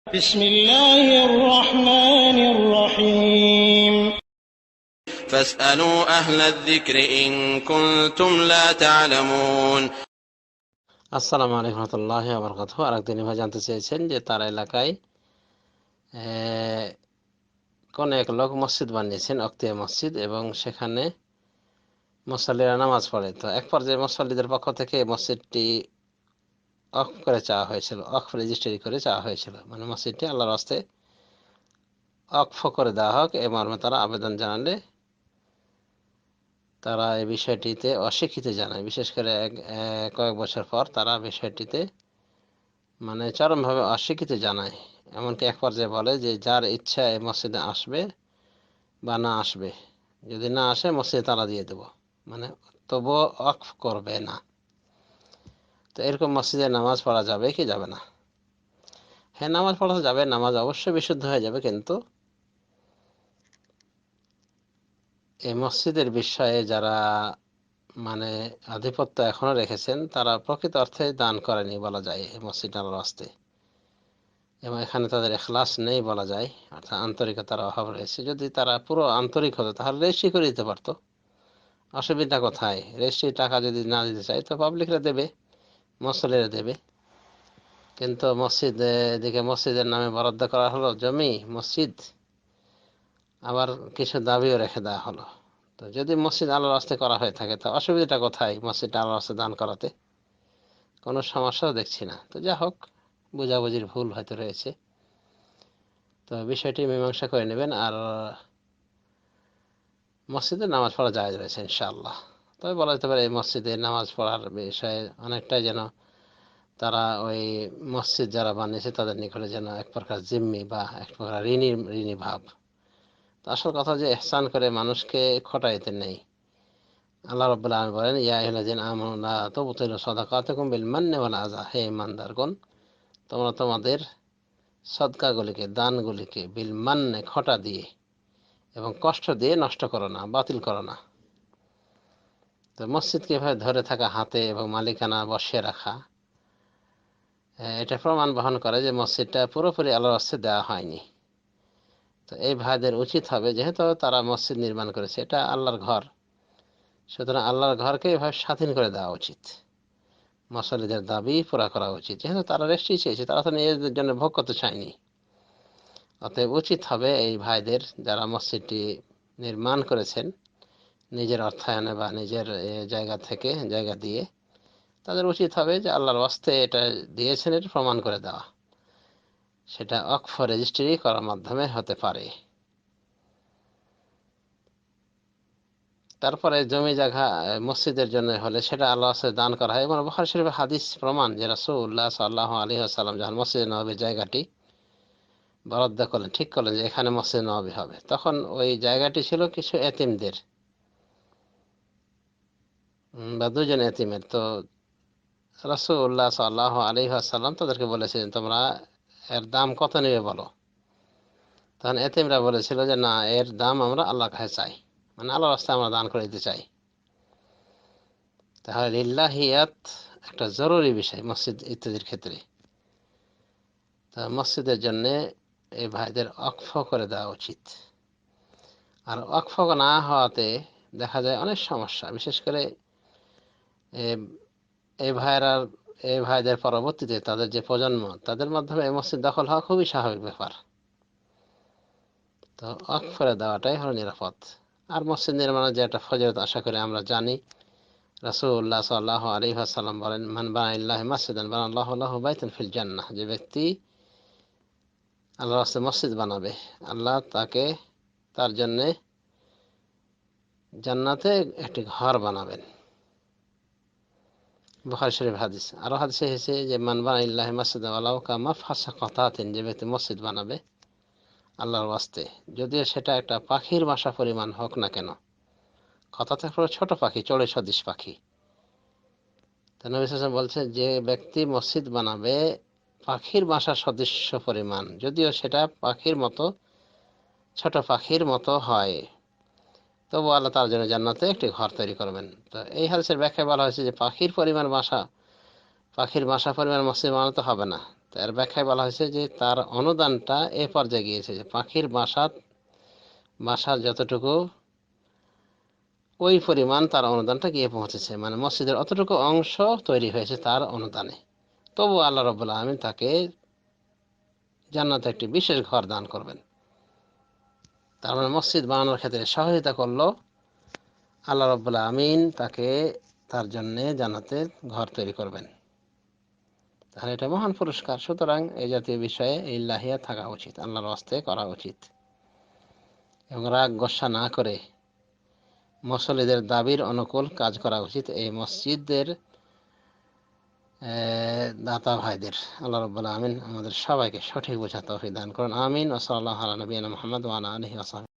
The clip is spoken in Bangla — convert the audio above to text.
بسم الله الرحمن الرحيم فاسألوا أهل الذكر إن كنتم لا تعلمون। আসসালামু আলাইকুম রহমতুল্লাহি ওয়া বারাকাতুহু। আরেকদিন ভাই জানতে চেয়েছেন যে তার এলাকায় কোন এক লোক মসজিদ বানিয়েছেন, অক্তিয়া মসজিদ, এবং সেখানে মুসল্লিরা নামাজ পড়ে। তো এক পর্যায়ে মুসল্লিদের পক্ষ থেকে মসজিদটি অফ করে চাওয়া হয়েছিল, অফ রেজিস্ট্রি করে চাওয়া হয়েছিল, মানে মসজিদটি আল্লাহর রাস্তায় অক্ফ করে দেওয়া হোক এ মর্মে তারা আবেদন জানালে তারা এই বিষয়টিতে অস্বীকৃতি জানায়। বিশেষ করে কয়েক বছর পর তারা বিষয়টিতে মানে চরমভাবে অস্বীকৃতি জানায়। এমনকি এক পর্যায়ে বলে যে যার ইচ্ছা এই মসজিদে আসবে বা না আসবে, যদি না আসে মসজিদে তালা দিয়ে দেব, মানে তবুও ওয়াকফ করবে না। তো এরকম মসজিদে নামাজ পড়া যাবে কি যাবে না? হ্যাঁ, নামাজ পড়া যাবে, নামাজ অবশ্যই বিশুদ্ধ হয়ে যাবে, কিন্তু এই মসজিদের বিষয়ে যারা মানে আধিপত্য এখনো রেখেছেন তারা প্রকৃত অর্থে দান করেনি বলা যায় এই মসজিদ আল্লাহর রাস্তায়, এবং এখানে তাদের এখলাস নেই বলা যায়, অর্থাৎ আন্তরিকতার অভাব রয়েছে। যদি তারা পুরো আন্তরিক হতো তাহলে রেজিস্ট্রি করে দিতে পারতো, অসুবিধা কোথায়? রেজিস্ট্রির টাকা যদি না দিতে চাই তো পাবলিকরা দেবে, মুসল্লিরা দেবে। কিন্তু মসজিদ এদিকে মসজিদের নামে বরাদ্দ করা হলো জমি, মসজিদ, আবার কিছু দাবিও রেখে দেওয়া হলো। তো যদি মসজিদ আল্লাহর রাস্তায় করা হয়ে থাকে তো অসুবিধাটা কোথায়? মসজিদটা আল্লাহর রাস্তায় দান করাতে কোনো সমস্যাও দেখছি না। তো যা হোক, বুঝাবুঝির ভুল হয়তো রয়েছে, তো বিষয়টি মীমাংসা করে নেবেন। আর মসজিদে নামাজ পড়া জায়েজ রয়েছে ইনশাআল্লাহ। তবে বলা যেতে পারে এই মসজিদে নামাজ পড়ার বিষয়ে অনেকটাই যেন তারা ওই মসজিদ যারা বানিয়েছে তাদের নিকটে যেন এক প্রকার জিম্মি বা এক প্রকার ঋণী ঋণী ভাব। তো আসল কথা যে ইহসান করে মানুষকে খটাইতে নেই। আল্লাহ রাব্বুল আলামিন বলেন, ইয়া আইয়ুহাল্লাযীনা আমানু লা তুবতিলু সাদাকাতুকুম বিল মান্নি ওয়াল আযা, হে ঈমানদারগণ, তোমরা তোমাদের সদকাগুলিকে, দানগুলিকে বিল মান্নে, খটা দিয়ে এবং কষ্ট দিয়ে নষ্ট করো না, বাতিল করো না। তো মসজিদকে এভাবে ধরে থাকা হাতে এবং মালিকানা বসিয়ে রাখা, এটা প্রমাণ বহন করে যে মসজিদটা পুরোপুরি আল্লাহর রাস্তায় দেওয়া হয়নি। তো এই ভাইদের উচিত হবে, যেহেতু তারা মসজিদ নির্মাণ করেছে, এটা আল্লাহর ঘর, সুতরাং আল্লাহর ঘরকে এভাবে স্বাধীন করে দেওয়া উচিত। মুসল্লিদের দাবি পুরা করা উচিত, যেহেতু তারা রেস্ট্রি চেয়েছে, তারা তো নিজেদের জন্য ভোগ করতে চায়নি। অতএব উচিত হবে এই ভাইদের, যারা মসজিদটি নির্মাণ করেছেন নিজের অর্থায়নে বা নিজের জায়গা থেকে, জায়গা দিয়ে, তাদের উচিত হবে যে আল্লাহর ওয়াস্তে এটা দিয়েছেন এটা প্রমাণ করে দেওয়া। সেটা ওয়াকফ রেজিস্ট্রি করার মাধ্যমে হতে পারে। তারপরে জমি জায়গা মসজিদের জন্য হলে সেটা আল্লাহর রাস্তায় দান করা হয়। এবং বুখারী শরীফে হাদিস প্রমাণ যে রাসূলুল্লাহ সাল্লাল্লাহু আলাইহি ওয়াসাল্লাম যখন মসজিদে নববীর জায়গাটি বরাদ্দ করলেন, ঠিক করলেন যে এখানে মসজিদ নববী হবে, তখন ওই জায়গাটি ছিল কিছু এতিমদের বা দুজন এতিমের। তো রাসূলুল্লাহ সাল্লাল্লাহু আলাইহি ওয়াসাল্লাম তাদেরকে বলেছিলেন, তোমরা এর দাম কত নেবে বলো। তখন এতিমরা বলেছিল যে না, এর দাম আমরা আল্লাহর কাছে চাই, মানে আল্লাহর রাস্তায় আমরা দান করে দিতে চাই। তাহলে লিল্লাহিয়াত একটা জরুরি বিষয় মসজিদ ইত্যাদির ক্ষেত্রে। তা মসজিদের জন্যে এই ভাইদের ওয়াকফ করে দেওয়া উচিত। আর ওয়াকফ না হওয়াতে দেখা যায় অনেক সমস্যা, বিশেষ করে এই ভাইয়েরা, এই ভাইদের পরবর্তীতে তাদের যে প্রজন্ম, তাদের মাধ্যমে এই মসজিদ দখল হওয়া খুবই স্বাভাবিক ব্যাপার। তো ওয়াকফ করে দেওয়াটাই হলো নিরাপদ। আর মসজিদ নির্মাণের যে একটা ফজিলত আশা করি আমরা জানি, রাসূলুল্লাহ সাল্লাল্লাহু আলাইহি ওয়াসাল্লাম বলেন, মান বানা লিল্লাহি মাসজিদান বানাল্লাহু লাহু বাইতান ফিল জান্নাহ, যে ব্যক্তি আল্লাহর রাস্তায় মসজিদ বানাবে, আল্লাহ তাকে, তার জন্য জান্নাতে একটি ঘর বানাবেন। বুখারী শরীফ হাদিস। আরো হাদিসে এসেছে যে মান বানা লিল্লাহি মাসজিদান ওয়ালাউ কা মাফহাসা কাতাতিন, যে ব্যক্তি মসজিদ বানাবে আল্লাহর ওয়াস্তে, যদিও সেটা একটা পাখির বাসা পরিমাণ হোক না কেন, কথা থেকে ছোট পাখি, চড়ুই সদৃশ পাখি। তো নবী সাল্লাল্লাহু আলাইহি ওয়াসাল্লাম বলছে যে ব্যক্তি মসজিদ বানাবে পাখির বাসা সদৃশ্য পরিমাণ, যদিও সেটা পাখির মতো, ছোট পাখির মতো হয়, তবু আল্লাহ তার জন্য জান্নাতে একটি ঘর তৈরি করবেন। তো এই হাদিসের ব্যাখ্যায় বলা হয়েছে যে পাখির পরিমাণ বাসা, পাখির বাসা পরিমাণ মসজিদ বানাতে হবে না, তার ব্যাখ্যায় বলা হয়েছে যে তার অনুদানটা এ পর্যায়ে গিয়েছে যে পাখির বাসার যতটুকু ওই পরিমাণ তার অনুদানটা গিয়ে পৌঁছেছে, মানে মসজিদের অতটুকু অংশ তৈরি হয়েছে তার অনুদানে। তবু আল্লাহ রাব্বুল আলামিন তাকে জান্নাতে একটি বিশেষ ঘর দান করবেন। তার মানে মসজিদ বানানোর ক্ষেত্রে সহযোগিতা করলো আল্লাহ রাব্বুল আমিন, তাকে তার জন্য জান্নাতে ঘর তৈরি করবেন। তাহলে এটা মহান পুরস্কার। সুতরাং এই জাতীয় বিষয়ে এই লাহিয়া থাকা উচিত, আল্লাহর ওয়াস্তে করা উচিত, এবং রাগ গোসা না করে মুসল্লিদের দাবির অনুকূল কাজ করা উচিত এই মসজিদের দাতা ভাইদের। আল্লাহ রাব্বুল আমিন আমাদের সবাইকে সঠিক বোঝার তৌফিক দান করুন। আমিন। ওয়া সাল্লাল্লাহু আলা নবিয়িনা মুহাম্মদ ওয়া আলা আলিহি ওয়া সাহবিহি।